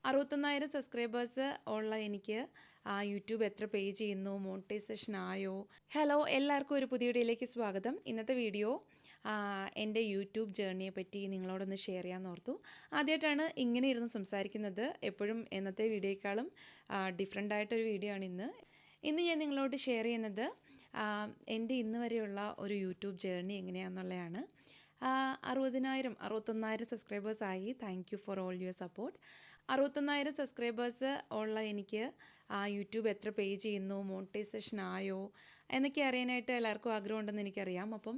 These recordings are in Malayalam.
61,000 സബ്സ്ക്രൈബേഴ്സ് ഉള്ള എനിക്ക് യൂട്യൂബ് എത്ര പേ ചെയ്യുന്നു, മോണിറ്റൈസേഷൻ ആയോ? ഹലോ, എല്ലാവർക്കും ഒരു പുതിയ വീഡിയോയിലേക്ക് സ്വാഗതം. ഇന്നത്തെ വീഡിയോ എൻ്റെ യൂട്യൂബ് ജേർണിയെ പറ്റി നിങ്ങളോടൊന്ന് ഷെയർ ചെയ്യാമെന്ന് ഓർത്തു. ആദ്യമായിട്ടാണ് ഇങ്ങനെ ഇരുന്ന് സംസാരിക്കുന്നത്. എപ്പോഴും എന്നത്തെ വീഡിയോയെക്കാളും ഡിഫറെൻ്റ് ആയിട്ടൊരു വീഡിയോ ആണ് ഇന്ന് ഞാൻ നിങ്ങളോട് ഷെയർ ചെയ്യുന്നത് എൻ്റെ ഇന്ന് വരെയുള്ള ഒരു യൂട്യൂബ് ജേർണി എങ്ങനെയാണെന്നുള്ളതാണ്. 61,000 സബ്സ്ക്രൈബേഴ്സായി. Thank you for all your support. 61,000 subscribers ഉള്ള എനിക്ക് യൂട്യൂബ് എത്ര പേ ചെയ്യുന്നു, മോണിറ്റൈസേഷൻ ആയോ എന്നൊക്കെ അറിയാനായിട്ട് എല്ലാവർക്കും ആഗ്രഹമുണ്ടെന്ന് എനിക്കറിയാം. അപ്പം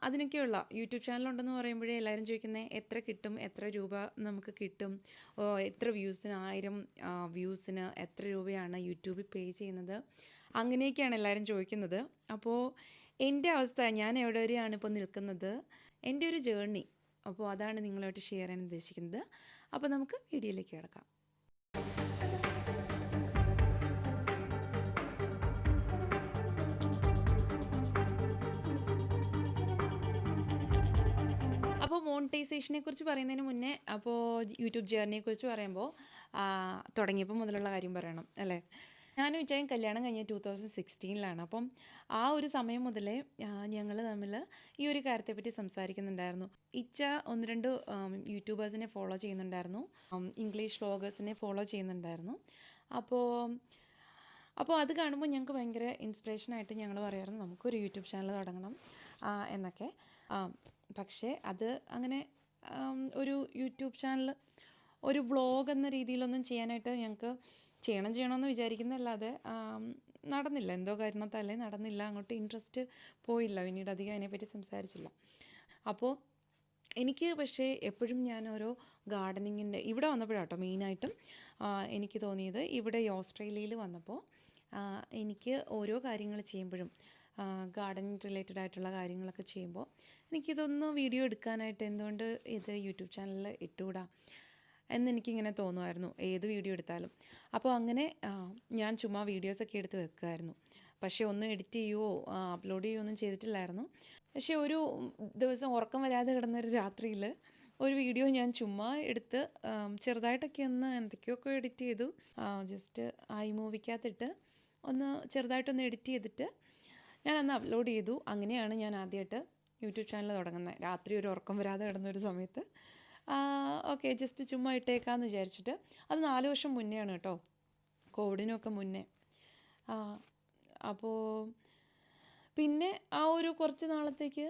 അതിനൊക്കെയുള്ള യൂട്യൂബ് ചാനലുണ്ടെന്ന് പറയുമ്പോഴേ എല്ലാവരും ചോദിക്കുന്നത് എത്ര കിട്ടും, എത്ര രൂപ നമുക്ക് കിട്ടും, എത്ര വ്യൂസിന് 1000 വ്യൂസിന് എത്ര രൂപയാണ് യൂട്യൂബിൽ പേ ചെയ്യുന്നത്, അങ്ങനെയൊക്കെയാണ് എല്ലാവരും ചോദിക്കുന്നത്. അപ്പോൾ എൻ്റെ അവസ്ഥ, ഞാൻ എവിടെ വരെയാണ് ഇപ്പോൾ നിൽക്കുന്നത്, എൻ്റെ ഒരു ജേർണി, അപ്പോൾ അതാണ് നിങ്ങളായിട്ട് ഷെയർ ചെയ്യാൻ ഉദ്ദേശിക്കുന്നത്. അപ്പോൾ നമുക്ക് വീഡിയോയിലേക്ക് കിടക്കാം. അപ്പോൾ മോണിറ്റൈസേഷനെ കുറിച്ച് പറയുന്നതിന് മുന്നേ, അപ്പോൾ യൂട്യൂബ് ജേർണിയെക്കുറിച്ച് പറയുമ്പോൾ തുടങ്ങിയപ്പോൾ മുതലുള്ള കാര്യം പറയണം അല്ലേ. ഞാനും ഇച്ചയും കല്യാണം കഴിഞ്ഞ 2016 അപ്പം ആ ഒരു സമയം മുതലേ ഞങ്ങൾ തമ്മിൽ ഈ ഒരു കാര്യത്തെപ്പറ്റി സംസാരിക്കുന്നുണ്ടായിരുന്നു. ഇച്ച 1-2 യൂട്യൂബേഴ്സിനെ ഫോളോ ചെയ്യുന്നുണ്ടായിരുന്നു, ഇംഗ്ലീഷ് വ്ളോഗേഴ്സിനെ ഫോളോ ചെയ്യുന്നുണ്ടായിരുന്നു. അപ്പോൾ അത് കാണുമ്പോൾ ഞങ്ങൾക്ക് ഭയങ്കര ഇൻസ്പിറേഷനായിട്ട് ഞങ്ങൾ പറയായിരുന്നു നമുക്കൊരു യൂട്യൂബ് ചാനൽ തുടങ്ങണം എന്നൊക്കെ. പക്ഷേ അത് അങ്ങനെ ഒരു യൂട്യൂബ് ചാനൽ, ഒരു വ്ളോഗ് എന്ന രീതിയിലൊന്നും ചെയ്യാനായിട്ട് ഞങ്ങൾക്ക് ചെയ്യണമെന്ന് വിചാരിക്കുന്നതല്ലാതെ നടന്നില്ല. എന്തോ കാരണത്താലേ നടന്നില്ല. അങ്ങോട്ട് ഇൻട്രസ്റ്റ് പോയില്ല. പിന്നീട് അധികം അതിനെപ്പറ്റി സംസാരിച്ചില്ല. അപ്പോൾ എനിക്ക് പക്ഷേ എപ്പോഴും ഞാൻ ഓരോ ഗാർഡനിങ്ങിൻ്റെ ഇവിടെ വന്നപ്പോഴാട്ടോ മെയിനായിട്ടും എനിക്ക് തോന്നിയത്, ഇവിടെ ഈ ഓസ്ട്രേലിയയിൽ വന്നപ്പോൾ എനിക്ക് ഓരോ കാര്യങ്ങൾ ചെയ്യുമ്പോഴും ഗാർഡനിങ് റിലേറ്റഡ് ആയിട്ടുള്ള കാര്യങ്ങളൊക്കെ ചെയ്യുമ്പോൾ എനിക്കിതൊന്ന് വീഡിയോ എടുക്കാനായിട്ട് എന്തുകൊണ്ട് ഇത് യൂട്യൂബ് ചാനലിൽ ഇട്ടുകൂടാ എന്നെനിക്കിങ്ങനെ തോന്നുമായിരുന്നു, ഏത് വീഡിയോ എടുത്താലും. അപ്പോൾ അങ്ങനെ ഞാൻ ചുമ്മാ വീഡിയോസൊക്കെ എടുത്ത് വെക്കുമായിരുന്നു. പക്ഷേ ഒന്നും എഡിറ്റ് ചെയ്യുകയോ അപ്ലോഡ് ചെയ്യുകയോ ഒന്നും ചെയ്തിട്ടില്ലായിരുന്നു. പക്ഷേ ഒരു ദിവസം ഉറക്കം വരാതെ കിടന്നൊരു രാത്രിയിൽ ഒരു വീഡിയോ ഞാൻ ചുമ്മാ എടുത്ത് ചെറുതായിട്ടൊക്കെ ഒന്ന് എന്തൊക്കെയൊക്കെ എഡിറ്റ് ചെയ്തു. ജസ്റ്റ് ഐമൂവിക്കകത്തിട്ട് ഒന്ന് ചെറുതായിട്ടൊന്ന് എഡിറ്റ് ചെയ്തിട്ട് ഞാനന്ന് അപ്ലോഡ് ചെയ്തു. അങ്ങനെയാണ് ഞാൻ ആദ്യമായിട്ട് യൂട്യൂബ് ചാനൽ തുടങ്ങുന്നത്. രാത്രി ഒരു ഉറക്കം വരാതെ കിടന്നൊരു സമയത്ത് ഓക്കെ ജസ്റ്റ് ചുമ്മാ ഇട്ടേക്കാമെന്ന് വിചാരിച്ചിട്ട്. അത് 4 വർഷം മുന്നെയാണ് കേട്ടോ, കോവിഡിനൊക്കെ മുന്നേ. അപ്പോൾ പിന്നെ ആ ഒരു കുറച്ച് നാളത്തേക്ക്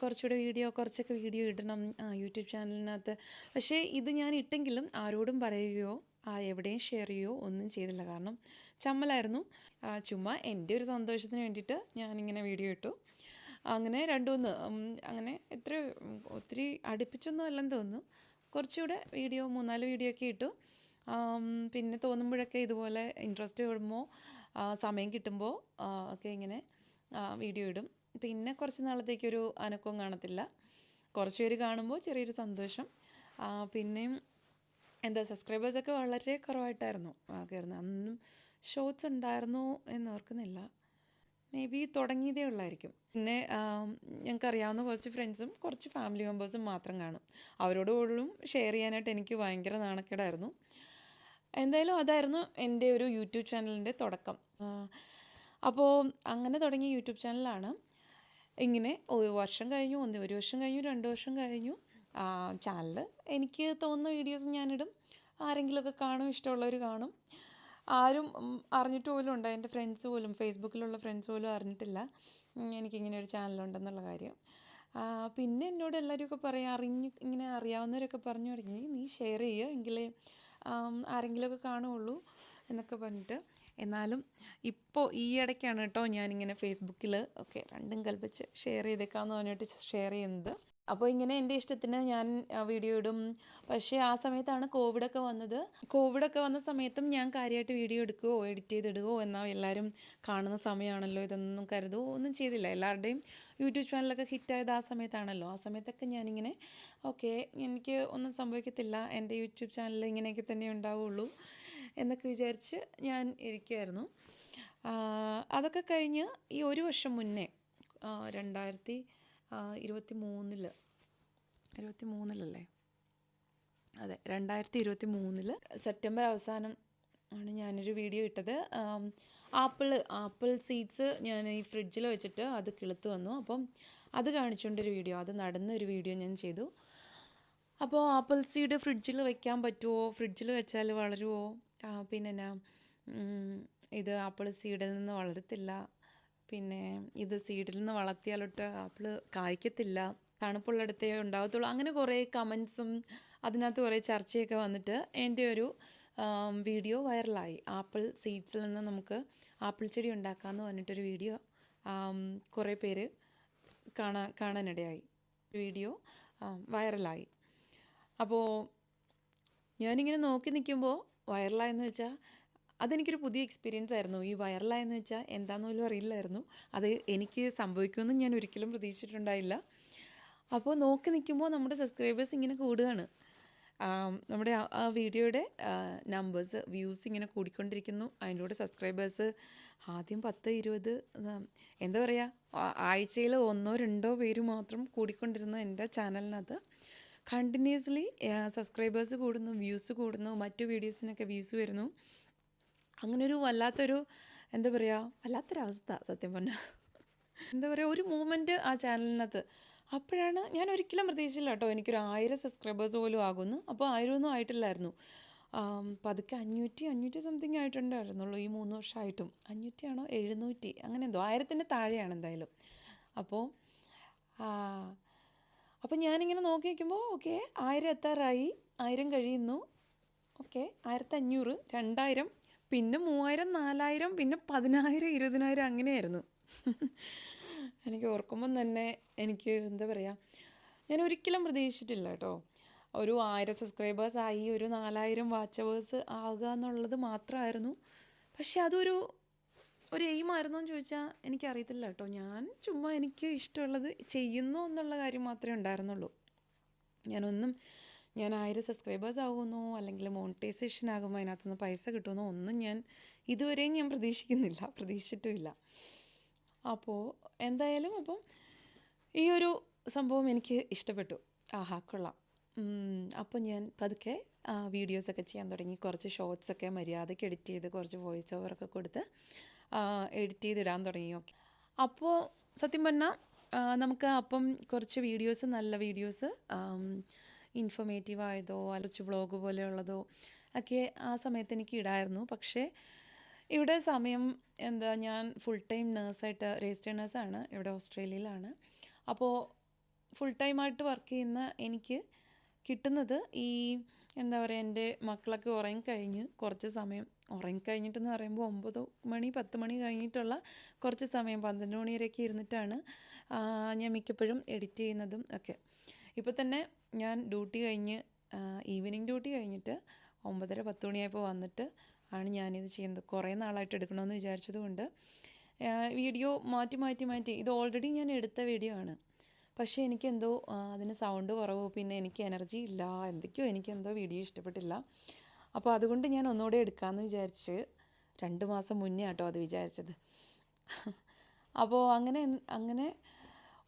കുറച്ചൊക്കെ വീഡിയോ ഇടണം യൂട്യൂബ് ചാനലിനകത്ത്. പക്ഷേ ഇത് ഞാൻ ഇട്ടെങ്കിലും ആരോടും പറയുകയോ എവിടെയും ഷെയർ ചെയ്യുകയോ ഒന്നും ചെയ്തില്ല. കാരണം ചമ്മലായിരുന്നു. ചുമ്മാ എൻ്റെ ഒരു സന്തോഷത്തിന് വേണ്ടിയിട്ട് ഞാനിങ്ങനെ വീഡിയോ ഇട്ടു. അങ്ങനെ 2-3 അങ്ങനെ ഒത്തിരി അടുപ്പിച്ചൊന്നും അല്ലെന്ന് തോന്നുന്നു. കുറച്ചുകൂടെ 3-4 വീഡിയോ ഒക്കെ ഇട്ടു. പിന്നെ തോന്നുമ്പോഴൊക്കെ ഇതുപോലെ ഇൻട്രസ്റ്റ് വരുമ്പോൾ സമയം കിട്ടുമ്പോൾ ഒക്കെ ഇങ്ങനെ വീഡിയോ ഇടും. പിന്നെ കുറച്ച് നാളത്തേക്കൊരു അനക്കവും കാണത്തില്ല. കുറച്ച് പേര് കാണുമ്പോൾ ചെറിയൊരു സന്തോഷം. പിന്നെയും സബ്സ്ക്രൈബേഴ്സൊക്കെ വളരെ കുറവായിട്ടായിരുന്നു കയറുന്നത്. അന്നും ഷോർട്സ് ഉണ്ടായിരുന്നു എന്നോർക്കുന്നില്ല, മേ ബി തുടങ്ങിയതേ ഉള്ളായിരിക്കും. പിന്നെ ഞങ്ങൾക്കറിയാവുന്ന കുറച്ച് ഫ്രണ്ട്സും കുറച്ച് ഫാമിലി മെമ്പേഴ്സും മാത്രം കാണും. അവരോട് പോലും ഷെയർ ചെയ്യാനായിട്ട് എനിക്ക് ഭയങ്കര നാണക്കേടായിരുന്നു. എന്തായാലും അതായിരുന്നു എൻ്റെ ഒരു യൂട്യൂബ് ചാനലിൻ്റെ തുടക്കം. അപ്പോൾ അങ്ങനെ തുടങ്ങിയ യൂട്യൂബ് ചാനലാണ്. ഇങ്ങനെ 1 വർഷം കഴിഞ്ഞു, 1 വർഷം കഴിഞ്ഞു, 2 വർഷം കഴിഞ്ഞു. ചാനൽ എനിക്ക് തോന്നുന്ന വീഡിയോസ് ഞാനിടും. ആരെങ്കിലുമൊക്കെ കാണും, ഇഷ്ടമുള്ളവർ കാണും. ആരും അറിഞ്ഞിട്ട് പോലും ഉണ്ട്, എൻ്റെ ഫ്രണ്ട്സ് പോലും, ഫേസ്ബുക്കിലുള്ള ഫ്രണ്ട്സ് പോലും അറിഞ്ഞിട്ടില്ല എനിക്കിങ്ങനെ ഒരു ചാനലുണ്ടെന്നുള്ള കാര്യം. പിന്നെ എന്നോട് എല്ലാവരുമൊക്കെ ഇങ്ങനെ അറിയാവുന്നവരൊക്കെ പറഞ്ഞു തുടങ്ങി, നീ ഷെയർ ചെയ്യുക എങ്കിലേ ആരെങ്കിലുമൊക്കെ കാണുകയുള്ളൂ എന്നൊക്കെ പറഞ്ഞിട്ട്. എന്നാലും ഇപ്പോൾ ഈ ഇടയ്ക്കാണ് കേട്ടോ ഞാനിങ്ങനെ ഫേസ്ബുക്കിൽ ഒക്കെ രണ്ടും കൽപ്പിച്ച് ഷെയർ ചെയ്തേക്കാമെന്ന് പറഞ്ഞിട്ട് ഷെയർ ചെയ്യുന്നത്. അപ്പോൾ ഇങ്ങനെ എൻ്റെ ഇഷ്ടത്തിന് ഞാൻ വീഡിയോ ഇടും. പക്ഷേ ആ സമയത്താണ് കോവിഡൊക്കെ വന്നത്. കോവിഡൊക്കെ വന്ന സമയത്തും ഞാൻ കാര്യമായിട്ട് വീഡിയോ എടുക്കുകയോ എഡിറ്റ് ചെയ്തിടുകയോ എന്നാൽ എല്ലാവരും കാണുന്ന സമയമാണല്ലോ ഇതൊന്നും കരുതുകയോ ഒന്നും ചെയ്തില്ല. എല്ലാവരുടെയും യൂട്യൂബ് ചാനലൊക്കെ ഹിറ്റായത് ആ സമയത്താണല്ലോ. ആ സമയത്തൊക്കെ ഞാനിങ്ങനെ ഓക്കെ എനിക്ക് ഒന്നും സംഭവിക്കത്തില്ല, എൻ്റെ യൂട്യൂബ് ചാനൽ ഇങ്ങനെയൊക്കെ തന്നെ ഉണ്ടാവുള്ളൂ എന്നൊക്കെ വിചാരിച്ച് ഞാൻ ഇരിക്കുമായിരുന്നു. അതൊക്കെ കഴിഞ്ഞ് ഈ 1 വർഷം മുന്നേ 2023-ൽ 23-ലല്ലേ അതെ 2023 സെപ്റ്റംബർ അവസാനം ആണ് ഞാനൊരു വീഡിയോ ഇട്ടത്. ആപ്പിൾ സീഡ്സ് ഞാൻ ഈ ഫ്രിഡ്ജിൽ വെച്ചിട്ട് അത് കിളുത്ത് വന്നു. അപ്പം അത് കാണിച്ചുകൊണ്ടൊരു വീഡിയോ, അത് നടന്നൊരു വീഡിയോ ഞാൻ ചെയ്തു. അപ്പോൾ ആപ്പിൾ സീഡ് ഫ്രിഡ്ജിൽ വെക്കാൻ പറ്റുമോ, ഫ്രിഡ്ജിൽ വെച്ചാൽ വളരുമോ, പിന്നെ ഇത് ആപ്പിൾ സീഡിൽ നിന്ന് വളരത്തില്ല, പിന്നെ ഇത് സീഡിൽ നിന്ന് വളർത്തിയാലൊട്ട് ആപ്പിൾ കായ്ക്കത്തില്ല, തണുപ്പുള്ളിടത്തേ ഉണ്ടാകത്തുള്ളൂ, അങ്ങനെ കുറേ കമൻസും അതിനകത്ത് കുറേ ചർച്ചയൊക്കെ വന്നിട്ട് എൻ്റെ ഒരു വീഡിയോ വൈറലായി. ആപ്പിൾ സീഡ്സിൽ നിന്ന് നമുക്ക് ആപ്പിൾ ചെടി ഉണ്ടാക്കാമെന്ന് പറഞ്ഞിട്ടൊരു വീഡിയോ കുറേ പേര് കാണാനിടയായി. വീഡിയോ വൈറലായി. അപ്പോൾ ഞാനിങ്ങനെ നോക്കി നിൽക്കുമ്പോൾ വൈറലായെന്ന് വെച്ചാൽ അതെനിക്കൊരു പുതിയ എക്സ്പീരിയൻസ് ആയിരുന്നു. ഈ വൈറലായെന്ന് വെച്ചാൽ എന്താണെന്ന് പോലും അറിയില്ലായിരുന്നു. അത് എനിക്ക് സംഭവിക്കുമെന്ന് ഞാൻ ഒരിക്കലും പ്രതീക്ഷിച്ചിട്ടുണ്ടായില്ല. അപ്പോൾ നോക്കി നിൽക്കുമ്പോൾ നമ്മുടെ സബ്സ്ക്രൈബേഴ്സ് ഇങ്ങനെ കൂടുകയാണ്. നമ്മുടെ ആ വീഡിയോയുടെ നമ്പേഴ്സ്, വ്യൂസ് ഇങ്ങനെ കൂടിക്കൊണ്ടിരിക്കുന്നു. അതിൻ്റെ കൂടെ സബ്സ്ക്രൈബേഴ്സ് ആദ്യം 10-20, എന്താ പറയുക, ആഴ്ചയിൽ 1-2 പേര് മാത്രം കൂടിക്കൊണ്ടിരുന്ന എൻ്റെ ചാനലിനകത്ത് കണ്ടിന്യൂസ്ലി സബ്സ്ക്രൈബേഴ്സ് കൂടുന്നു, വ്യൂസ് കൂടുന്നു, മറ്റു വീഡിയോസിനൊക്കെ വ്യൂസ് വരുന്നു. അങ്ങനൊരു വല്ലാത്തൊരു, എന്താ പറയുക, വല്ലാത്തൊരവസ്ഥ സത്യം പറഞ്ഞാൽ. എന്താ പറയുക, ഒരു മൂവ്മെൻറ്റ് ആ ചാനലിനകത്ത്. അപ്പോഴാണ് ഞാൻ ഒരിക്കലും പ്രതീക്ഷിച്ചില്ല കേട്ടോ എനിക്കൊരു 1000 സബ്സ്ക്രൈബേഴ്സ് പോലും ആകുമെന്ന്. അപ്പോൾ 1000 ഒന്നും ആയിട്ടില്ലായിരുന്നു. പതുക്കെ 500 സംതിങ് ആയിട്ടുണ്ടായിരുന്നുള്ളൂ ഈ 3 വർഷമായിട്ടും. 500 ആണോ 700, അങ്ങനെ എന്തോ, 1000-ന് താഴെയാണ് എന്തായാലും. അപ്പോൾ ഞാനിങ്ങനെ നോക്കി നിൽക്കുമ്പോൾ ഓക്കെ 1000 എത്താറായി, 1000 കഴിയുന്നു, ഓക്കെ 1500, 2000, പിന്നെ 3000, 4000, പിന്നെ 10000, 20000 അങ്ങനെയായിരുന്നു. എനിക്ക് ഓർക്കുമ്പം തന്നെ എനിക്ക് എന്താ പറയുക, ഞാൻ ഒരിക്കലും പ്രതീക്ഷിച്ചിട്ടില്ല കേട്ടോ. ഒരു 1000 സബ്സ്ക്രൈബേഴ്സായി, ഒരു 4000 വാച്ചവേഴ്സ് ആവുക എന്നുള്ളത് മാത്രമായിരുന്നു. പക്ഷെ അതൊരു എയിമായിരുന്നു എന്ന് ചോദിച്ചാൽ എനിക്കറിയത്തില്ല കേട്ടോ. ഞാൻ ചുമ്മാ എനിക്ക് ഇഷ്ടമുള്ളത് ചെയ്യുന്നു എന്നുള്ള കാര്യം മാത്രമേ ഉണ്ടായിരുന്നുള്ളൂ. ഞാൻ 1000 സബ്സ്ക്രൈബേഴ്സ് ആകുമെന്നോ അല്ലെങ്കിൽ മോണിറ്റൈസേഷൻ ആകുമ്പോൾ അതിനകത്തുനിന്ന് പൈസ കിട്ടുമെന്നോ ഒന്നും ഞാൻ ഇതുവരെയും ഞാൻ പ്രതീക്ഷിച്ചിട്ടുമില്ല. അപ്പോൾ എന്തായാലും അപ്പം ഈ ഒരു സംഭവം എനിക്ക് ഇഷ്ടപ്പെട്ടു. കൊള്ളാം. അപ്പോൾ ഞാൻ പതുക്കെ വീഡിയോസൊക്കെ ചെയ്യാൻ തുടങ്ങി. കുറച്ച് ഷോർട്സൊക്കെ മര്യാദയ്ക്ക് എഡിറ്റ് ചെയ്ത്, കുറച്ച് വോയിസ് ഓവറൊക്കെ കൊടുത്ത് എഡിറ്റ് ചെയ്തിടാൻ തുടങ്ങി. ഓക്കെ, അപ്പോൾ സത്യം പറഞ്ഞാൽ നമുക്ക് അപ്പം കുറച്ച് വീഡിയോസ്, നല്ല വീഡിയോസ്, ഇൻഫോർമേറ്റീവ് ആയതോ കുറച്ച് വ്ളോഗ് പോലെയുള്ളതോ ഒക്കെ ആ സമയത്ത് എനിക്ക് ഇടായിരുന്നു. പക്ഷേ ഇവിടെ സമയം ഞാൻ ഫുൾ ടൈം നേഴ്സായിട്ട്, രജിസ്റ്റേർഡ് നേഴ്സാണ്, ഇവിടെ ഓസ്ട്രേലിയയിലാണ്. അപ്പോൾ ഫുൾ ടൈമായിട്ട് വർക്ക് ചെയ്യുന്ന എനിക്ക് കിട്ടുന്നത് ഈ എന്താ പറയുക, എൻ്റെ മക്കളൊക്കെ ഉറങ്ങിക്കഴിഞ്ഞ് കുറച്ച് സമയം, ഉറങ്ങിക്കഴിഞ്ഞിട്ടെന്ന് പറയുമ്പോൾ 9 മണി 10 മണി കഴിഞ്ഞിട്ടുള്ള കുറച്ച് സമയം, 12 മണി വരെയൊക്കെ ഇരുന്നിട്ടാണ് ഞാൻ മിക്കപ്പോഴും എഡിറ്റ് ചെയ്യുന്നതും ഒക്കെ. ഇപ്പോൾ തന്നെ ഞാൻ ഡ്യൂട്ടി കഴിഞ്ഞ്, ഈവനിങ് ഡ്യൂട്ടി കഴിഞ്ഞിട്ട് 9:30-10 മണിയായപ്പോൾ വന്നിട്ട് ആണ് ഞാനിത് ചെയ്യുന്നത്. കുറേ നാളായിട്ട് എടുക്കണമെന്ന് വിചാരിച്ചതുകൊണ്ട് വീഡിയോ മാറ്റി ഇത് ഓൾറെഡി ഞാൻ എടുത്ത വീഡിയോ ആണ്. പക്ഷേ എനിക്കെന്തോ അതിന് സൗണ്ട് കുറവ്, പിന്നെ എനിക്ക് എനർജി ഇല്ല, എനിക്കെന്തോ വീഡിയോ ഇഷ്ടപ്പെട്ടില്ല. അപ്പോൾ അതുകൊണ്ട് ഞാൻ ഒന്നുകൂടെ എടുക്കാമെന്ന് വിചാരിച്ച് 2 മാസം മുന്നേ ആട്ടോ അത് വിചാരിച്ചത്. അപ്പോൾ അങ്ങനെ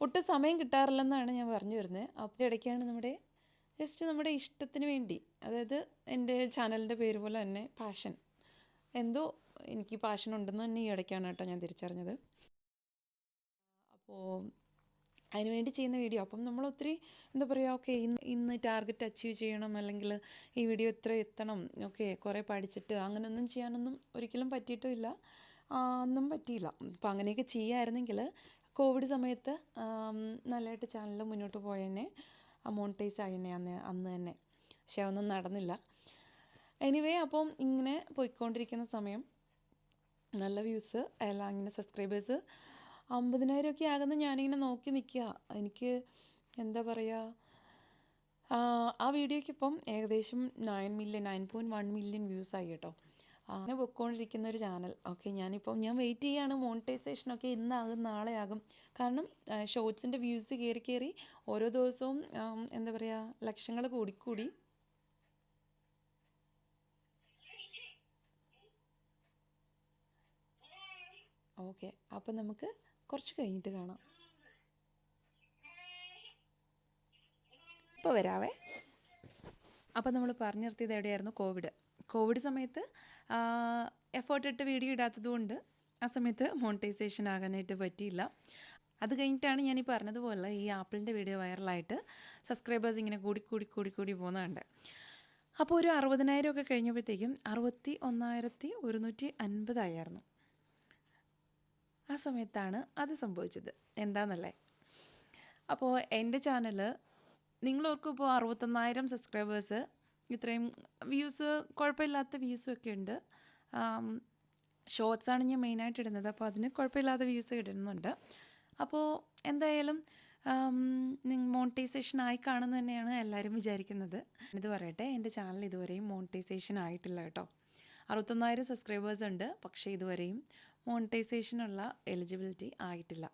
ഒട്ടും സമയം കിട്ടാറില്ലെന്നാണ് ഞാൻ പറഞ്ഞു വരുന്നത്. അപ്പോൾ ഇടയ്ക്കാണ് നമ്മുടെ ഇഷ്ടത്തിന് വേണ്ടി, അതായത് എൻ്റെ ചാനലിൻ്റെ പേര് പോലെ തന്നെ പാഷൻ, എന്തോ എനിക്ക് പാഷൻ ഉണ്ടെന്ന് തന്നെ ഈ ഇടയ്ക്കാണ് കേട്ടോ ഞാൻ തിരിച്ചറിഞ്ഞത്. അപ്പോൾ അതിനുവേണ്ടി ചെയ്യുന്ന വീഡിയോ. അപ്പം നമ്മൾ ഒത്തിരി എന്താ പറയുക, ഓക്കെ ഇന്ന് ടാർഗറ്റ് അച്ചീവ് ചെയ്യണം, അല്ലെങ്കിൽ ഈ വീഡിയോ ഇത്ര എത്തണം, ഓക്കെ കുറേ പഠിച്ചിട്ട് അങ്ങനെയൊന്നും ചെയ്യാനൊന്നും ഒരിക്കലും പറ്റിയിട്ടുമില്ല, ഒന്നും പറ്റിയില്ല. അപ്പോൾ അങ്ങനെയൊക്കെ ചെയ്യാമായിരുന്നെങ്കിൽ കോവിഡ് സമയത്ത് നല്ലതായിട്ട് ചാനൽ മുന്നോട്ട് പോയതിനെ, മോണിറ്റൈസ് ആയതിനെ അന്ന് തന്നെ. പക്ഷെ അതൊന്നും നടന്നില്ല. എനിവേ, അപ്പം ഇങ്ങനെ പോയിക്കൊണ്ടിരിക്കുന്ന സമയം നല്ല വ്യൂസ് എല്ലാം, ഇങ്ങനെ സബ്സ്ക്രൈബേഴ്സ് 50,000 ഒക്കെ ആകുന്ന ഞാനിങ്ങനെ നോക്കി നിൽക്കുക. എനിക്ക് എന്താ പറയുക, ആ വീഡിയോയ്ക്ക് ഇപ്പം ഏകദേശം 9.1 മില്യൺ വ്യൂസായി കേട്ടോ. അങ്ങനെ പോയിക്കൊണ്ടിരിക്കുന്ന ഒരു ചാനൽ. ഓക്കെ, ഞാൻ വെയിറ്റ് ചെയ്യുകയാണ് മോണിറ്റൈസേഷനൊക്കെ. ഇന്നാകും നാളെ ആകും. കാരണം ഷോർട്സിൻ്റെ വ്യൂസ് കയറി ഓരോ ദിവസവും എന്താ പറയുക, ലക്ഷങ്ങൾ കൂടി. ഓക്കെ, അപ്പം നമുക്ക് കുറച്ച് കഴിഞ്ഞിട്ട് കാണാം. ഇപ്പോൾ വരാവേ. അപ്പോൾ നമ്മൾ പറഞ്ഞു നിർത്തിയത് എവിടെയായിരുന്നു? കോവിഡ് സമയത്ത് എഫേർട്ട് ഇട്ട് വീഡിയോ ഇടാത്തതുകൊണ്ട് ആ സമയത്ത് മോണിറ്റൈസേഷൻ ആകാനായിട്ട് പറ്റിയില്ല. അത് കഴിഞ്ഞിട്ടാണ് ഞാൻ ഈ പറഞ്ഞതുപോലെ ഈ ആപ്പിളിൻ്റെ വീഡിയോ വൈറലായിട്ട് സബ്സ്ക്രൈബേഴ്സ് ഇങ്ങനെ കൂടി പോകുന്നുണ്ട്. അപ്പോൾ ഒരു 60,000 ഒക്കെ കഴിഞ്ഞപ്പോഴത്തേക്കും 61,150 ആയിരുന്നു. ആ സമയത്താണ് അത് സംഭവിച്ചത്. എന്താണെന്നല്ലേ? അപ്പോൾ എൻ്റെ ചാനൽ നിങ്ങളോർക്കും ഇപ്പോൾ 61,000 സബ്സ്ക്രൈബേഴ്സ്, ഇത്രയും വ്യൂസ്, കുഴപ്പമില്ലാത്ത വ്യൂസൊക്കെ ഉണ്ട്. ഷോർട്സാണ് ഞാൻ മെയിനായിട്ട് ഇടുന്നത്, അപ്പോൾ അതിന് കുഴപ്പമില്ലാത്ത വ്യൂസ് ഇടുന്നുണ്ട്. അപ്പോൾ എന്തായാലും മോണിറ്റൈസേഷൻ ആയി കാണുന്നു തന്നെയാണ് എല്ലാവരും വിചാരിക്കുന്നത്. ഇത് പറയട്ടെ, എൻ്റെ ചാനൽ ഇതുവരെയും മോണിറ്റൈസേഷൻ ആയിട്ടില്ല കേട്ടോ. 61,000 സബ്സ്ക്രൈബേഴ്സ് ഉണ്ട്, പക്ഷേ ഇതുവരെയും മോണിറ്റൈസേഷനുള്ള എലിജിബിലിറ്റി ആയിട്ടില്ല.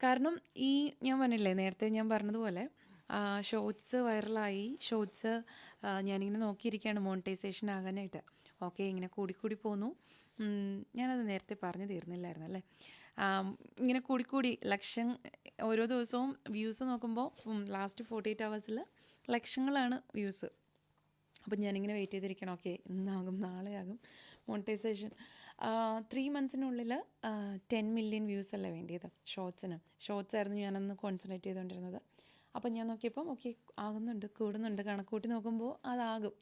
കാരണം ഞാൻ പറഞ്ഞില്ലേ, നേരത്തെ ഞാൻ പറഞ്ഞതുപോലെ ഷോർട്സ് വൈറലായി. ഷോർട്സ് ഞാനിങ്ങനെ നോക്കിയിരിക്കുകയാണ് മോണിറ്റൈസേഷൻ ആകാനായിട്ട്. ഓക്കെ, ഇങ്ങനെ കൂടി പോന്നു. ഞാനത് നേരത്തെ പറഞ്ഞു തീർന്നില്ലായിരുന്നു അല്ലേ? ഇങ്ങനെ കൂടി ലക്ഷം ഓരോ ദിവസവും വ്യൂസ് നോക്കുമ്പോൾ ലാസ്റ്റ് 48 hours ലക്ഷങ്ങളാണ് വ്യൂസ്. അപ്പം ഞാനിങ്ങനെ വെയിറ്റ് ചെയ്തിരിക്കണം. ഓക്കെ, ഇന്നാകും നാളെയാകും മോണിറ്റൈസേഷൻ. 3 monthsനുള്ളിൽ 10 million വ്യൂസ് അല്ലേ വേണ്ടിയത് ഷോർട്സ് ആയിരുന്നു ഞാനന്ന് കോൺസെൻട്രേറ്റ് ചെയ്തുകൊണ്ടിരുന്നത്. അപ്പം ഞാൻ നോക്കിയപ്പം ഓക്കെ, ആകുന്നുണ്ട്, കൂടുന്നുണ്ട്, കണക്കൂട്ടി നോക്കുമ്പോൾ അതാകും.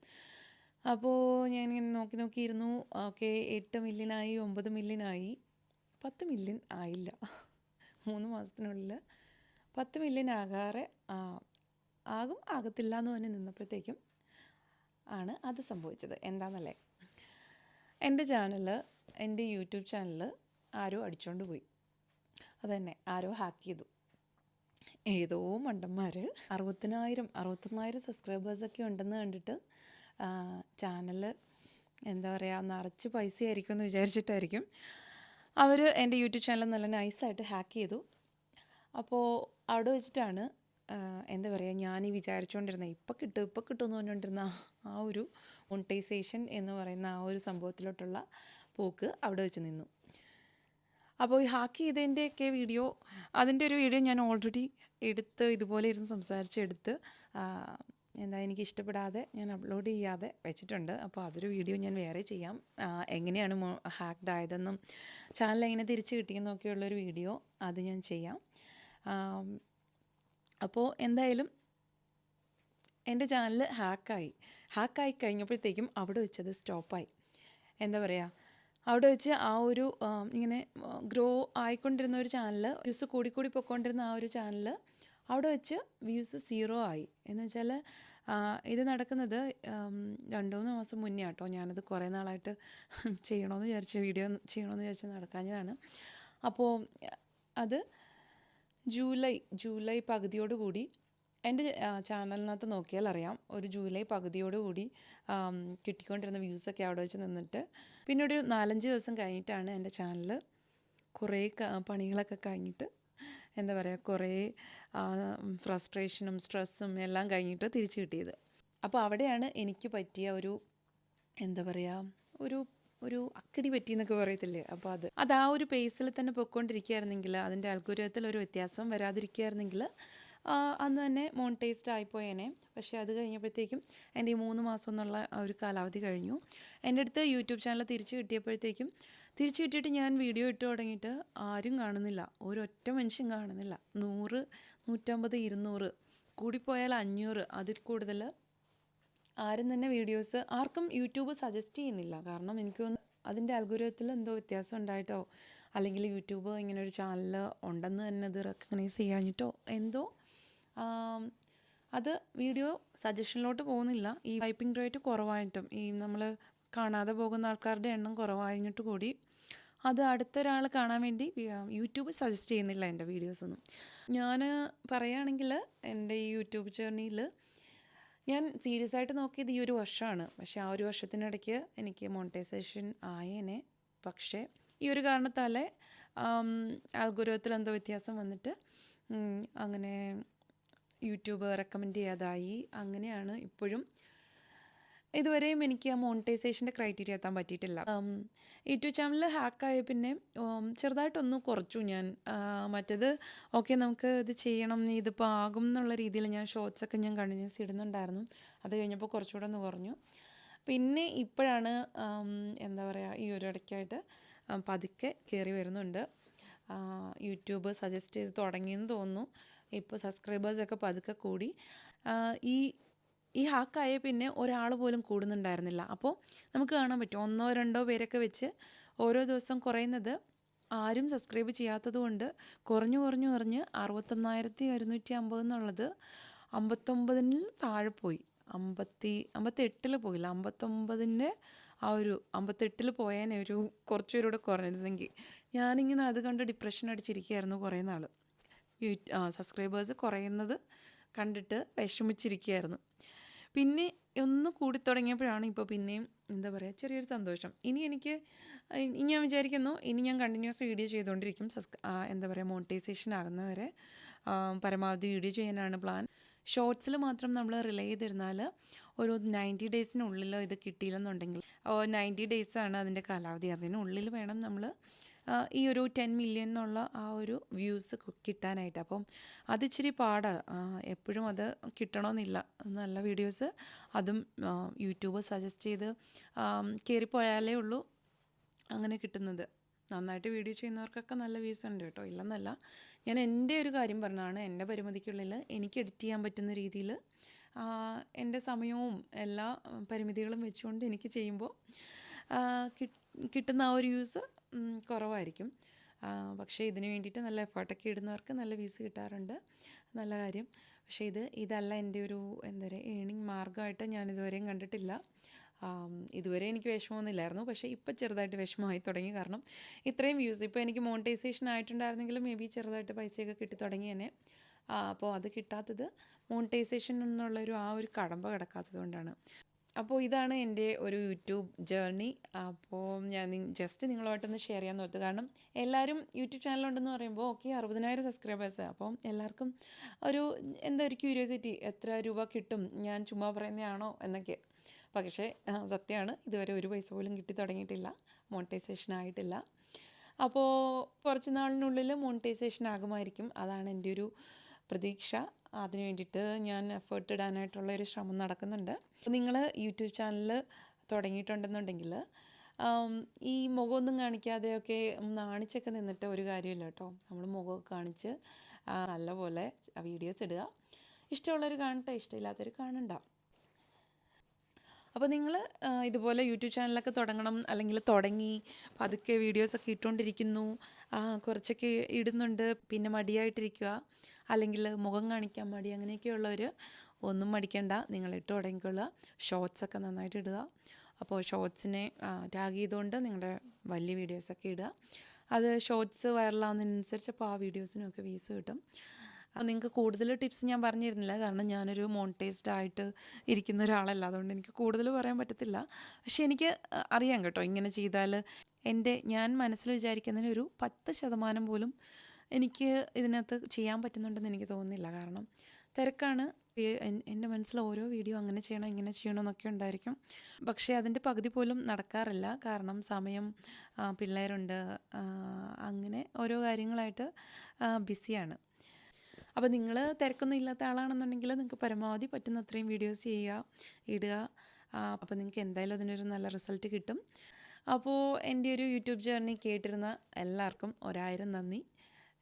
അപ്പോൾ ഞാനിങ്ങനെ നോക്കിയിരുന്നു. ഓക്കെ, 8 million ആയി, 9 million ആയി, 10 million ആയില്ല. 3 മാസത്തിനുള്ളിൽ 10 million ആകത്തില്ല എന്ന് തന്നെ നിന്നപ്പോഴത്തേക്കും ആണ് അത് സംഭവിച്ചത്. എന്താണെന്നല്ലേ? എൻ്റെ യൂട്യൂബ് ചാനൽ ആരോ അടിച്ചുകൊണ്ട് പോയി. അതുതന്നെ, ആരോ ഹാക്ക് ചെയ്തു. ഏതോ മണ്ടന്മാർ 61,000 സബ്സ്ക്രൈബേഴ്സൊക്കെ ഉണ്ടെന്ന് കണ്ടിട്ട് ചാനൽ എന്താ പറയുക, നിറച്ച് പൈസയായിരിക്കും എന്ന് വിചാരിച്ചിട്ടായിരിക്കും അവർ എൻ്റെ യൂട്യൂബ് ചാനൽ നല്ല നൈസായിട്ട് ഹാക്ക് ചെയ്തു. അപ്പോൾ അവിടെ വെച്ചിട്ടാണ് എന്താ പറയുക, ഞാൻ വിചാരിച്ചുകൊണ്ടിരുന്ന ഇപ്പം കിട്ടും എന്ന് പറഞ്ഞുകൊണ്ടിരുന്ന ആ ഒരു മോണിറ്റൈസേഷൻ എന്ന് പറയുന്ന ആ ഒരു സംഭവത്തിലോട്ടുള്ള പോക്ക് അവിടെ വെച്ച് നിന്നു. അപ്പോൾ ഈ ഹാക്ക് ചെയ്തതിൻ്റെയൊക്കെ അതിൻ്റെ ഒരു വീഡിയോ ഞാൻ ഓൾറെഡി എടുത്ത് ഇതുപോലെ ഇരുന്ന് സംസാരിച്ചെടുത്ത് എനിക്ക് ഇഷ്ടപ്പെടാതെ ഞാൻ അപ്ലോഡ് ചെയ്യാതെ വെച്ചിട്ടുണ്ട്. അപ്പോൾ അതൊരു വീഡിയോ ഞാൻ വേറെ ചെയ്യാം. എങ്ങനെയാണ് ഹാക്ക്ഡ് ആയതെന്നും ചാനൽ എങ്ങനെ തിരിച്ച് കിട്ടിയെന്നൊക്കെയുള്ളൊരു വീഡിയോ അത് ഞാൻ ചെയ്യാം. അപ്പോൾ എന്തായാലും എൻ്റെ ചാനൽ ഹാക്കായി കഴിഞ്ഞപ്പോഴത്തേക്കും അവിടെ വെച്ചത് സ്റ്റോപ്പായി. എന്താ പറയുക, അവിടെ വെച്ച് ആ ഒരു ഇങ്ങനെ ഗ്രോ ആയിക്കൊണ്ടിരുന്ന ഒരു ചാനൽ, വ്യൂസ് കൂടി പോയിക്കൊണ്ടിരുന്ന ആ ഒരു ചാനൽ അവിടെ വെച്ച് വ്യൂസ് 0 ആയി. എന്ന് വെച്ചാൽ ഇത് നടക്കുന്നത് 2-3 മാസം മുന്നേ കേട്ടോ. ഞാനത് കുറേ നാളായിട്ട് വീഡിയോ ചെയ്യണമെന്ന് വിചാരിച്ച് നടക്കാഞ്ഞതാണ്. അപ്പോൾ അത് ജൂലൈ പകുതിയോടുകൂടി എൻ്റെ ചാനലിനകത്ത് നോക്കിയാൽ അറിയാം, ഒരു ജൂലൈ പകുതിയോടുകൂടി കിട്ടിക്കൊണ്ടിരുന്ന വ്യൂസൊക്കെ അവിടെ വെച്ച് നിന്നിട്ട് പിന്നെ ഒരു 4-5 ദിവസം കഴിഞ്ഞിട്ടാണ് എൻ്റെ ചാനൽ കുറേ പണികളൊക്കെ കഴിഞ്ഞിട്ട്, എന്താ പറയുക, കുറേ ഫ്രസ്ട്രേഷനും സ്ട്രെസ്സും എല്ലാം കഴിഞ്ഞിട്ട് തിരിച്ചു കിട്ടിയത്. അപ്പോൾ അവിടെയാണ് എനിക്ക് പറ്റിയ എന്താ പറയുക, ഒരു അക്കടി പറ്റിയെന്നൊക്കെ പറയത്തില്ലേ. അപ്പോൾ അത് ആ ഒരു പേസിൽ തന്നെ പൊയ്ക്കൊണ്ടിരിക്കുകയായിരുന്നെങ്കിൽ, അതിൻ്റെ അൽഗോരിതത്തിൽ ഒരു വ്യത്യാസം വരാതിരിക്കുകയായിരുന്നെങ്കിൽ അന്ന് തന്നെ മോണിറ്റൈസ്ഡ് ആയിപ്പോയേനെ. പക്ഷേ അത് കഴിഞ്ഞപ്പോഴത്തേക്കും എൻ്റെ ഈ 3 മാസം എന്നുള്ള ഒരു കാലാവധി കഴിഞ്ഞു. എൻ്റെ അടുത്ത് യൂട്യൂബ് ചാനൽ തിരിച്ചു കിട്ടിയിട്ട് ഞാൻ വീഡിയോ ഇട്ട് തുടങ്ങിയിട്ട് ആരും കാണുന്നില്ല, ഒരൊറ്റ മനുഷ്യൻ കാണുന്നില്ല. 100, 150, 200, കൂടിപ്പോയാൽ 500, അതിൽ കൂടുതൽ ആരും തന്നെ ആർക്കും യൂട്യൂബ് സജസ്റ്റ് ചെയ്യുന്നില്ല. കാരണം എനിക്ക് അതിൻ്റെ അൽഗോരിതത്തിൽ എന്തോ വ്യത്യാസം ഉണ്ടായിട്ടോ, അല്ലെങ്കിൽ യൂട്യൂബ് ഇങ്ങനെ ഒരു ചാനൽ ഉണ്ടെന്ന് തന്നെ അത് റെക്കഗ്നൈസ് ചെയ്യാഞ്ഞിട്ടോ എന്തോ അത് വീഡിയോ സജഷനിലോട്ട് പോകുന്നില്ല. ഈ ടൈപ്പിംഗ് റേറ്റ് കുറവായിട്ടും നമ്മൾ കാണാതെ പോകുന്ന ആൾക്കാരുടെ എണ്ണം കുറവായിട്ട് കൂടി അത് അടുത്തൊരാൾ കാണാൻ വേണ്ടി യൂട്യൂബ് സജസ്റ്റ് ചെയ്യുന്നില്ല എൻ്റെ വീഡിയോസൊന്നും. ഞാൻ പറയുകയാണെങ്കിൽ എൻ്റെ ഈ യൂട്യൂബ് ജേർണിയിൽ ഞാൻ സീരിയസ് ആയിട്ട് നോക്കിയത് ഈ ഒരു വർഷമാണ്. പക്ഷേ ആ ഒരു വർഷത്തിനിടയ്ക്ക് എനിക്ക് മോണിറ്റൈസേഷൻ ആയേനെ. പക്ഷേ ഈ ഒരു കാരണത്താൽ അൽഗോരിതത്തിൽ എന്തോ വ്യത്യാസം വന്നിട്ട് അങ്ങനെ യൂട്യൂബ് റെക്കമെൻഡ് ചെയ്യാതായി. അങ്ങനെയാണ് ഇപ്പോഴും ഇതുവരെയും എനിക്ക് ആ മോണിറ്റൈസേഷൻ്റെ ക്രൈറ്റീരിയ എത്താൻ പറ്റിയിട്ടില്ല. യൂട്യൂബ് ചാനൽ ഹാക്കായ പിന്നെ ചെറുതായിട്ടൊന്ന് കുറച്ചു ഞാൻ. മറ്റേത് ഓക്കെ നമുക്ക് ഇത് ചെയ്യണം, ഇതിപ്പോൾ ആകും എന്നുള്ള രീതിയിൽ ഞാൻ ഷോർട്സൊക്കെ ഞാൻ കണ്ടിന്യൂസ് ഇടുന്നുണ്ടായിരുന്നു. അത് കഴിഞ്ഞപ്പോൾ കുറച്ചുകൂടെ ഒന്ന് കുറഞ്ഞു. പിന്നെ ഇപ്പോഴാണ് എന്താ പറയുക, ഈ ഒരു ഇടയ്ക്കായിട്ട് പതുക്കെ കയറി വരുന്നുണ്ട്. യൂട്യൂബ് സജസ്റ്റ് ചെയ്ത് തുടങ്ങിയെന്ന് തോന്നുന്നു. ഇപ്പോൾ സബ്സ്ക്രൈബേഴ്സൊക്കെ പതുക്കെ കൂടി. ഈ ഹാക്കായ പിന്നെ ഒരാൾ പോലും കൂടുന്നുണ്ടായിരുന്നില്ല. അപ്പോൾ നമുക്ക് കാണാൻ പറ്റും 1-2 പേരൊക്കെ വെച്ച് ഓരോ ദിവസം കുറയുന്നത്. ആരും സബ്സ്ക്രൈബ് ചെയ്യാത്തത് കൊണ്ട് കുറഞ്ഞ് 61,150 എന്നുള്ളത് 59 താഴെ പോയി. 58 പോയില്ല, 59 ആ ഒരു 58 പോയേനെ ഒരു കുറച്ച് പേരൂടെ കുറഞ്ഞിരുന്നെങ്കിൽ. ഞാനിങ്ങനെ അത് കണ്ട് ഡിപ്രഷൻ അടിച്ചിരിക്കുകയായിരുന്നു കുറേ നാൾ. സബ്സ്ക്രൈബേഴ്സ് കുറയുന്നത് കണ്ടിട്ട് വിഷമിച്ചിരിക്കുകയായിരുന്നു. പിന്നെ ഒന്ന് കൂടിത്തുടങ്ങിയപ്പോഴാണ് ഇപ്പോൾ പിന്നെയും എന്താ പറയുക, ചെറിയൊരു സന്തോഷം. ഇനി ഞാൻ വിചാരിക്കുന്നു ഇനി ഞാൻ കണ്ടിന്യൂസ് വീഡിയോ ചെയ്തുകൊണ്ടിരിക്കും. എന്താ പറയുക, മോണിറ്റൈസേഷൻ ആകുന്നവരെ പരമാവധി വീഡിയോ ചെയ്യാനാണ് പ്ലാൻ. ഷോർട്സിൽ മാത്രം നമ്മൾ റിലേ ചെയ്തിരുന്നാൽ ഒരു 90 ഡേയ്സിനുള്ളിൽ ഇത് കിട്ടിയില്ലെന്നുണ്ടെങ്കിൽ, 90 ഡേയ്സാണ് അതിൻ്റെ കാലാവധി, അതിനുള്ളിൽ വേണം നമ്മൾ ഈ ഒരു 10 മില്യൺ എന്നുള്ള ആ ഒരു വ്യൂസ് കിട്ടാനായിട്ട്. അപ്പം അതിച്ചിരി പാടാണ്. എപ്പോഴും അത് കിട്ടണമെന്നില്ല. നല്ല വീഡിയോസ് അതും യൂട്യൂബ് സജസ്റ്റ് ചെയ്ത് കയറിപ്പോയാലേ ഉള്ളൂ അങ്ങനെ കിട്ടുന്നത്. നന്നായിട്ട് വീഡിയോ ചെയ്യുന്നവർക്കൊക്കെ നല്ല വ്യൂസ് ഉണ്ട് കേട്ടോ, ഇല്ലെന്നല്ല. ഞാൻ എൻ്റെ ഒരു കാര്യം പറഞ്ഞതാണ്. എൻ്റെ പരിമിതിക്കുള്ളിൽ എനിക്ക് എഡിറ്റ് ചെയ്യാൻ പറ്റുന്ന രീതിയിൽ എൻ്റെ സമയവും എല്ലാ പരിമിതികളും വെച്ചുകൊണ്ട് എനിക്ക് ചെയ്യുമ്പോൾ കിട്ടുന്ന ആ ഒരു വ്യൂസ് കുറവായിരിക്കും. പക്ഷേ ഇതിന് വേണ്ടിയിട്ട് നല്ല എഫേർട്ടൊക്കെ ഇടുന്നവർക്ക് നല്ല വ്യൂസ് കിട്ടാറുണ്ട്, നല്ല കാര്യം. പക്ഷേ ഇതല്ല എൻ്റെ ഒരു എന്താ പറയുക ഏണിങ് മാർഗ്ഗമായിട്ട് ഞാൻ ഇതുവരെയും കണ്ടിട്ടില്ല. ഇതുവരെ എനിക്ക് വിഷമമൊന്നുമില്ലായിരുന്നു. പക്ഷേ ഇപ്പോൾ ചെറുതായിട്ട് വിഷമമായി തുടങ്ങി. കാരണം ഇത്രയും വ്യൂസ് ഇപ്പോൾ എനിക്ക് മോണിറ്റൈസേഷൻ ആയിട്ടുണ്ടായിരുന്നെങ്കിലും മേ ബി ചെറുതായിട്ട് പൈസയൊക്കെ കിട്ടി തുടങ്ങിയേനെ. അപ്പോൾ അത് കിട്ടാത്തത് മോണിറ്റൈസേഷൻ എന്നുള്ളൊരു ആ ഒരു കടമ്പ കിടക്കാത്തത് കൊണ്ടാണ്. അപ്പോൾ ഇതാണ് എൻ്റെ ഒരു യൂട്യൂബ് ജേർണി. അപ്പോൾ ഞാൻ ജസ്റ്റ് നിങ്ങളുമായിട്ടൊന്ന് ഷെയർ ചെയ്യാൻ നോർത്തു. കാരണം എല്ലാവരും യൂട്യൂബ് ചാനലുണ്ടെന്ന് പറയുമ്പോൾ ഓക്കെ 60,000 സബ്സ്ക്രൈബേഴ്സ്, അപ്പം എല്ലാവർക്കും ഒരു ക്യൂരിയോസിറ്റി, എത്ര രൂപ കിട്ടും, ഞാൻ ചുമ്മാ പറയുന്നതാണോ എന്നൊക്കെ. പക്ഷേ സത്യമാണ്, ഇതുവരെ ഒരു പൈസ പോലും കിട്ടി തുടങ്ങിയിട്ടില്ല, മോണിറ്റൈസേഷൻ ആയിട്ടില്ല. അപ്പോൾ കുറച്ച് നാളിനുള്ളിൽ മോണിറ്റൈസേഷൻ ആകുമായിരിക്കും, അതാണ് എൻ്റെ ഒരു പ്രതീക്ഷ. അതിന് വേണ്ടിയിട്ട് ഞാൻ എഫേർട്ട് ഇടാനായിട്ടുള്ളൊരു ശ്രമം നടക്കുന്നുണ്ട്. നിങ്ങൾ യൂട്യൂബ് ചാനൽ തുടങ്ങിയിട്ടുണ്ടെന്നുണ്ടെങ്കിൽ ഈ മുഖമൊന്നും കാണിക്കാതെയൊക്കെ നാണിച്ചൊക്കെ നിന്നിട്ട് ഒരു കാര്യമില്ല കേട്ടോ. നമ്മൾ മുഖമൊക്കെ കാണിച്ച് നല്ലപോലെ വീഡിയോസ് ഇടുക. ഇഷ്ടമുള്ളവർ കാണട്ടെ, ഇഷ്ടമില്ലാത്തവർ കാണണ്ട. അപ്പോൾ നിങ്ങൾ ഇതുപോലെ യൂട്യൂബ് ചാനലൊക്കെ തുടങ്ങണം, അല്ലെങ്കിൽ തുടങ്ങി പതുക്കെ വീഡിയോസൊക്കെ ഇട്ടുകൊണ്ടിരിക്കുന്നു, കുറച്ചൊക്കെ ഇടുന്നുണ്ട്, പിന്നെ മടിയായിട്ടിരിക്കുക, അല്ലെങ്കിൽ മുഖം കാണിക്കാൻ മടി, അങ്ങനെയൊക്കെയുള്ളവർ ഒന്നും മടിക്കണ്ട, നിങ്ങൾ ഇട്ട് തുടങ്ങിക്കൊള്ളുക. ഷോർട്സൊക്കെ നന്നായിട്ട് ഇടുക. അപ്പോൾ ഷോർട്സിനെ ടാഗ് ചെയ്തുകൊണ്ട് നിങ്ങളുടെ വലിയ വീഡിയോസൊക്കെ ഇടുക. അത് ഷോർട്സ് വൈറലാവുന്നതിനനുസരിച്ച് അപ്പോൾ ആ വീഡിയോസിനൊക്കെ വ്യൂസ് കിട്ടും. നിങ്ങൾക്ക് കൂടുതൽ ടിപ്സ് ഞാൻ പറഞ്ഞിരുന്നില്ല, കാരണം ഞാനൊരു മോണിറ്റൈസ്ഡ് ആയിട്ട് ഇരിക്കുന്ന ഒരാളല്ല, അതുകൊണ്ട് എനിക്ക് കൂടുതൽ പറയാൻ പറ്റത്തില്ല. പക്ഷേ എനിക്ക് അറിയാം കേട്ടോ, ഇങ്ങനെ ചെയ്താൽ ഞാൻ മനസ്സിൽ വിചാരിക്കുന്നതിന് ഒരു 10% പോലും എനിക്ക് ഇതിനകത്ത് ചെയ്യാൻ പറ്റുന്നുണ്ടെന്ന് എനിക്ക് തോന്നുന്നില്ല. കാരണം തിരക്കാണ്. എൻ്റെ മനസ്സിൽ ഓരോ വീഡിയോ അങ്ങനെ ചെയ്യണം ഇങ്ങനെ ചെയ്യണം എന്നൊക്കെ ഉണ്ടായിരിക്കും. പക്ഷേ അതിൻ്റെ പകുതി പോലും നടക്കാറില്ല. കാരണം സമയം, പിള്ളേരുണ്ട്, അങ്ങനെ ഓരോ കാര്യങ്ങളായിട്ട് ബിസിയാണ്. അപ്പോൾ നിങ്ങൾ തിരക്കൊന്നും ഇല്ലാത്ത ആളാണെന്നുണ്ടെങ്കിൽ നിങ്ങൾക്ക് പരമാവധി പറ്റുന്ന അത്രയും വീഡിയോസ് ചെയ്യുക, ഇടുക. അപ്പോൾ നിങ്ങൾക്ക് എന്തായാലും അതിനൊരു നല്ല റിസൾട്ട് കിട്ടും. അപ്പോൾ എൻ്റെ ഒരു യൂട്യൂബ് ജേർണി കേട്ടിരുന്ന എല്ലാവർക്കും 1000 നന്ദി.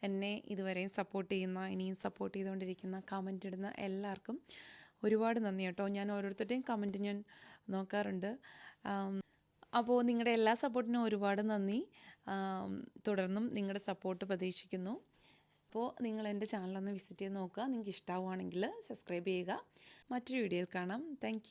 എന്നെ ഇതുവരെയും സപ്പോർട്ട് ചെയ്യുന്ന, ഇനിയും സപ്പോർട്ട് ചെയ്തുകൊണ്ടിരിക്കുന്ന, കമൻ്റ് ഇടുന്ന എല്ലാവർക്കും ഒരുപാട് നന്ദി കേട്ടോ. ഞാൻ ഓരോരുത്തരുടെയും കമൻറ്റ് ഞാൻ നോക്കാറുണ്ട്. അപ്പോൾ നിങ്ങളുടെ എല്ലാ സപ്പോർട്ടിനും ഒരുപാട് നന്ദി. തുടർന്നും നിങ്ങളുടെ സപ്പോർട്ട് പ്രതീക്ഷിക്കുന്നു. അപ്പോൾ നിങ്ങൾ എൻ്റെ ചാനലൊന്ന് വിസിറ്റ് ചെയ്ത് നോക്കുക. നിങ്ങൾക്ക് ഇഷ്ടമാവുകയാണെങ്കിൽ സബ്സ്ക്രൈബ് ചെയ്യുക. മറ്റൊരു വീഡിയോയിൽ കാണാം. താങ്ക്